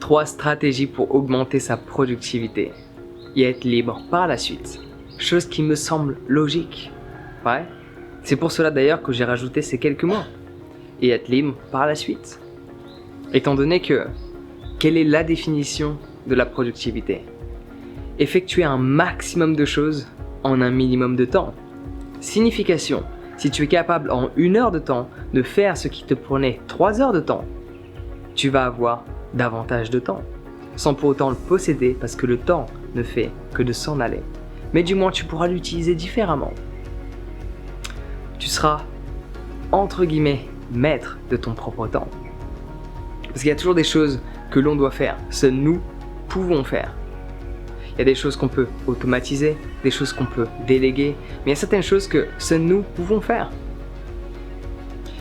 3 stratégies pour augmenter sa productivité et être libre par la suite. Chose qui me semble logique. Ouais. C'est pour cela d'ailleurs que j'ai rajouté ces quelques mots. Et être libre par la suite. Étant donné que, quelle est la définition de la productivité? Effectuer un maximum de choses en un minimum de temps. Signification, si tu es capable en 1 heure de temps de faire ce qui te prenait 3 heures de temps, tu vas avoir davantage de temps, sans pour autant le posséder parce que le temps ne fait que de s'en aller. Mais du moins tu pourras l'utiliser différemment. Tu seras, entre guillemets, maître de ton propre temps. Parce qu'il y a toujours des choses que l'on doit faire, seuls nous pouvons faire. Il y a des choses qu'on peut automatiser, des choses qu'on peut déléguer, mais il y a certaines choses que seuls nous pouvons faire.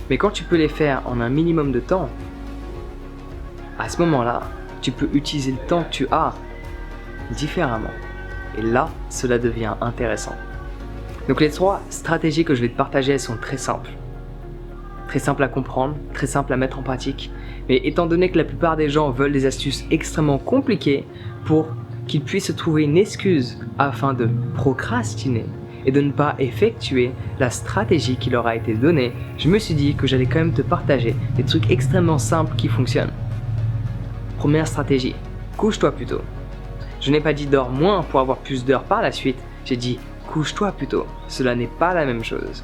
Mais quand tu peux les faire en un minimum de temps, à ce moment-là, tu peux utiliser le temps que tu as différemment. Et là, cela devient intéressant. Donc les 3 stratégies que je vais te partager, elles sont très simples. Très simples à comprendre, très simples à mettre en pratique. Mais étant donné que la plupart des gens veulent des astuces extrêmement compliquées pour qu'ils puissent trouver une excuse afin de procrastiner et de ne pas effectuer la stratégie qui leur a été donnée, je me suis dit que j'allais quand même te partager des trucs extrêmement simples qui fonctionnent. Première stratégie, couche-toi plus tôt. Je n'ai pas dit dors moins pour avoir plus d'heures par la suite, j'ai dit couche-toi plus tôt. Cela n'est pas la même chose.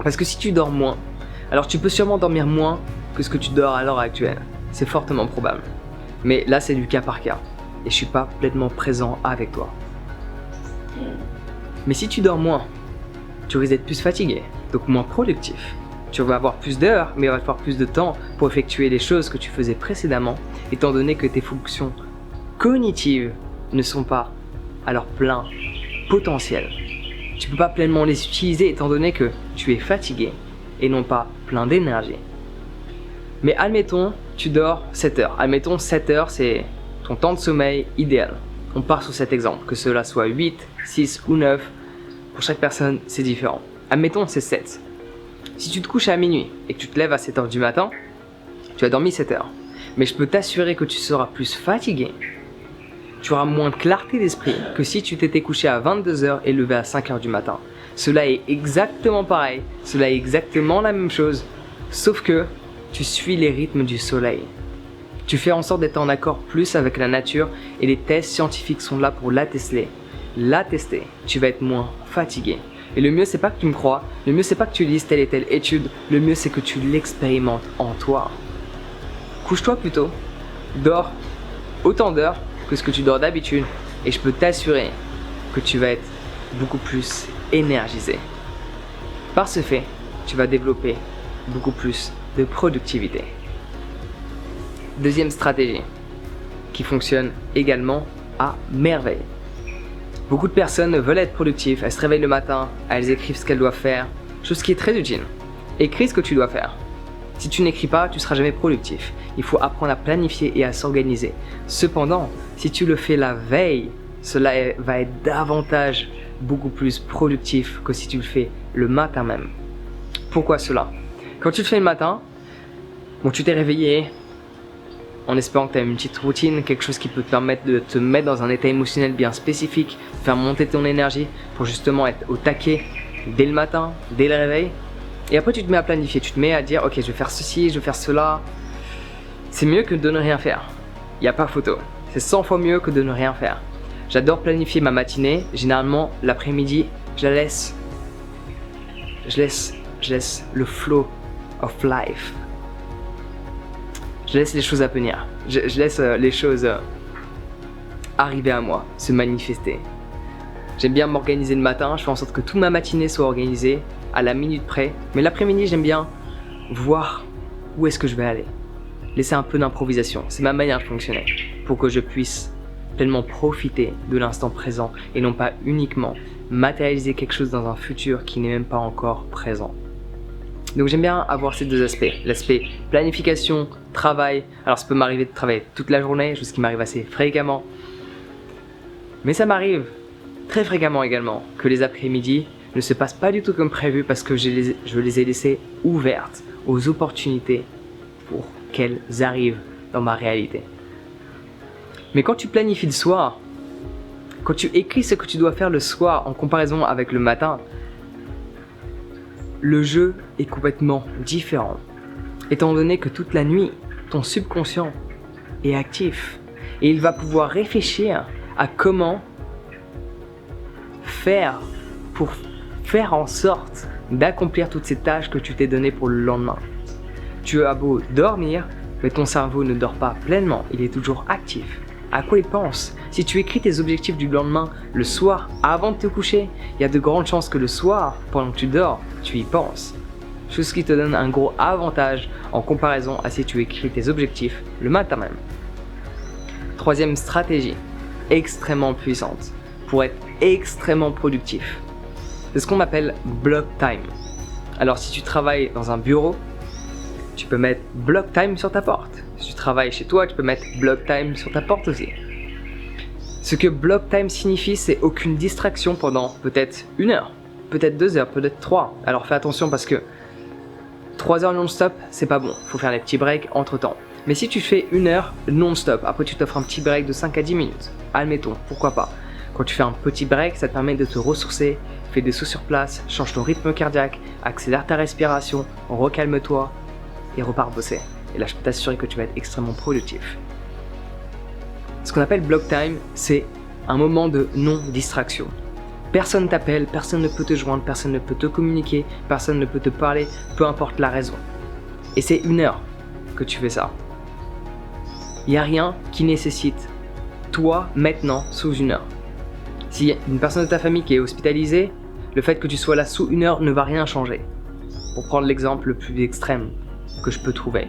Parce que si tu dors moins, alors tu peux sûrement dormir moins que ce que tu dors à l'heure actuelle. C'est fortement probable. Mais là, c'est du cas par cas. Et je suis pas complètement présent avec toi. Mais si tu dors moins, tu risques d'être plus fatigué, donc moins productif. Tu vas avoir plus d'heures, mais il va te falloir plus de temps pour effectuer les choses que tu faisais précédemment, étant donné que tes fonctions cognitives ne sont pas à leur plein potentiel. Tu ne peux pas pleinement les utiliser étant donné que tu es fatigué et non pas plein d'énergie. Mais admettons, tu dors 7 heures. Admettons 7 heures, c'est ton temps de sommeil idéal. On part sur cet exemple, que cela soit 8, 6 ou 9. Pour chaque personne, c'est différent. Admettons, c'est 7. Si tu te couches à minuit et que tu te lèves à 7 heures du matin, tu as dormi 7 heures. Mais je peux t'assurer que tu seras plus fatigué. Tu auras moins de clarté d'esprit que si tu t'étais couché à 22 heures et levé à 5 heures du matin. Cela est exactement pareil. Cela est exactement la même chose. Sauf que tu suis les rythmes du soleil. Tu fais en sorte d'être en accord plus avec la nature et les tests scientifiques sont là pour l'attester. L'attester, tu vas être moins fatigué. Et le mieux, c'est pas que tu me crois, le mieux, c'est pas que tu lises telle et telle étude, le mieux, c'est que tu l'expérimentes en toi. Couche-toi plutôt, dors autant d'heures que ce que tu dors d'habitude et je peux t'assurer que tu vas être beaucoup plus énergisé. Par ce fait, tu vas développer beaucoup plus de productivité. Deuxième stratégie qui fonctionne également à merveille. Beaucoup de personnes veulent être productives, elles se réveillent le matin, elles écrivent ce qu'elles doivent faire, chose qui est très utile. Écris ce que tu dois faire. Si tu n'écris pas, tu ne seras jamais productif. Il faut apprendre à planifier et à s'organiser. Cependant, si tu le fais la veille, cela va être davantage beaucoup plus productif que si tu le fais le matin même. Pourquoi cela? Quand tu le fais le matin, bon, tu t'es réveillé en espérant que tu as une petite routine, quelque chose qui peut te permettre de te mettre dans un état émotionnel bien spécifique, faire monter ton énergie pour justement être au taquet dès le matin, dès le réveil. Et après tu te mets à planifier, tu te mets à dire ok je vais faire ceci, je vais faire cela. C'est mieux que de ne rien faire, il n'y a pas photo, c'est 100 fois mieux que de ne rien faire. J'adore planifier ma matinée, généralement l'après-midi je laisse le flow of life. Je laisse les choses à venir, je laisse les choses arriver à moi, se manifester. J'aime bien m'organiser le matin, je fais en sorte que toute ma matinée soit organisée à la minute près. Mais l'après-midi, j'aime bien voir où est-ce que je vais aller. Laisser un peu d'improvisation, c'est ma manière de fonctionner. Pour que je puisse pleinement profiter de l'instant présent et non pas uniquement matérialiser quelque chose dans un futur qui n'est même pas encore présent. Donc j'aime bien avoir ces deux aspects, l'aspect planification, travail. Alors ça peut m'arriver de travailler toute la journée, chose qui m'arrive assez fréquemment. Mais ça m'arrive très fréquemment également que les après-midi ne se passent pas du tout comme prévu parce que je les ai laissées ouvertes aux opportunités pour qu'elles arrivent dans ma réalité. Mais quand tu planifies le soir, quand tu écris ce que tu dois faire le soir en comparaison avec le matin, le jeu est complètement différent. Étant donné que toute la nuit, ton subconscient est actif et il va pouvoir réfléchir à comment faire pour faire en sorte d'accomplir toutes ces tâches que tu t'es données pour le lendemain. Tu as beau dormir, mais ton cerveau ne dort pas pleinement, il est toujours actif. À quoi il pense? Si tu écris tes objectifs du lendemain le soir avant de te coucher, il y a de grandes chances que le soir, pendant que tu dors, tu y penses. Chose qui te donne un gros avantage en comparaison à si tu écris tes objectifs le matin même. Troisième stratégie, extrêmement puissante, pour être extrêmement productif. C'est ce qu'on appelle block time. Alors si tu travailles dans un bureau, tu peux mettre block time sur ta porte. Si tu travailles chez toi, tu peux mettre block time sur ta porte aussi. Ce que block time signifie, c'est aucune distraction pendant peut-être 1 heure, peut-être 2 heures, peut-être 3. Alors fais attention parce que 3 heures non-stop, c'est pas bon. Faut faire des petits breaks entre temps. Mais si tu fais 1 heure non-stop, après tu t'offres un petit break de 5 à 10 minutes, admettons, pourquoi pas. Quand tu fais un petit break, ça te permet de te ressourcer, fais des sauts sur place, change ton rythme cardiaque, accélère ta respiration, recalme-toi et repars bosser. Et là, je peux t'assurer que tu vas être extrêmement productif. Ce qu'on appelle block time, c'est un moment de non-distraction. Personne t'appelle, personne ne peut te joindre, personne ne peut te communiquer, personne ne peut te parler, peu importe la raison. Et c'est 1 heure que tu fais ça. Il n'y a rien qui nécessite toi maintenant sous 1 heure. S'il y a une personne de ta famille qui est hospitalisée, le fait que tu sois là sous 1 heure ne va rien changer. Pour prendre l'exemple le plus extrême que je peux trouver.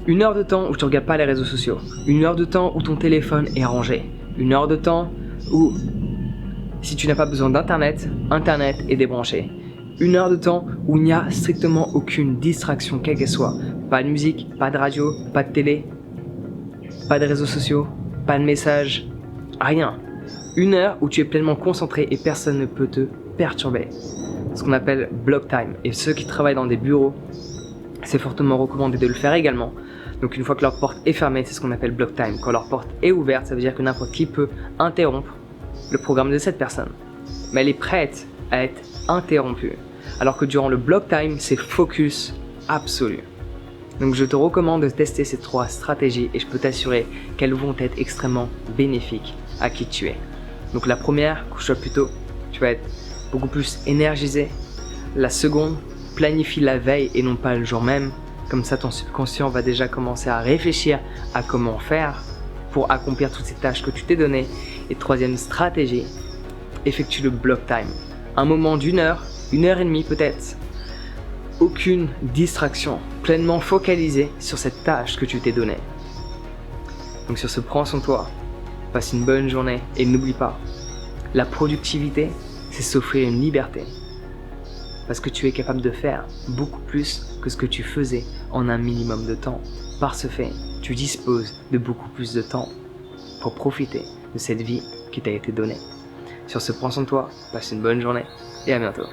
1 heure de temps où tu ne regardes pas les réseaux sociaux. 1 heure de temps où ton téléphone est rangé. 1 heure de temps où, si tu n'as pas besoin d'internet, internet est débranché. 1 heure de temps où il n'y a strictement aucune distraction, quelle qu'elle soit. Pas de musique, pas de radio, pas de télé, pas de réseaux sociaux, pas de messages, rien. 1 heure où tu es pleinement concentré et personne ne peut te perturber. Ce qu'on appelle block time. Et ceux qui travaillent dans des bureaux, c'est fortement recommandé de le faire également. Donc une fois que leur porte est fermée, c'est ce qu'on appelle block time. Quand leur porte est ouverte, ça veut dire que n'importe qui peut interrompre le programme de cette personne. Mais elle est prête à être interrompue. Alors que durant le block time, c'est focus absolu. Donc je te recommande de tester ces 3 stratégies et je peux t'assurer qu'elles vont être extrêmement bénéfiques à qui tu es. Donc la première, couche-toi plus tôt, tu vas être beaucoup plus énergisé. La seconde, planifie la veille et non pas le jour même. Comme ça, ton subconscient va déjà commencer à réfléchir à comment faire pour accomplir toutes ces tâches que tu t'es données. Et troisième stratégie, effectue le block time. Un moment d'1 heure, 1 heure et demie peut-être. Aucune distraction, pleinement focalisé sur cette tâche que tu t'es donnée. Donc sur ce, prends soin de toi, passe une bonne journée et n'oublie pas, la productivité, c'est s'offrir une liberté. Parce que tu es capable de faire beaucoup plus que ce que tu faisais en un minimum de temps. Par ce fait, tu disposes de beaucoup plus de temps pour profiter de cette vie qui t'a été donnée. Sur ce, prends soin de toi, passe une bonne journée et à bientôt.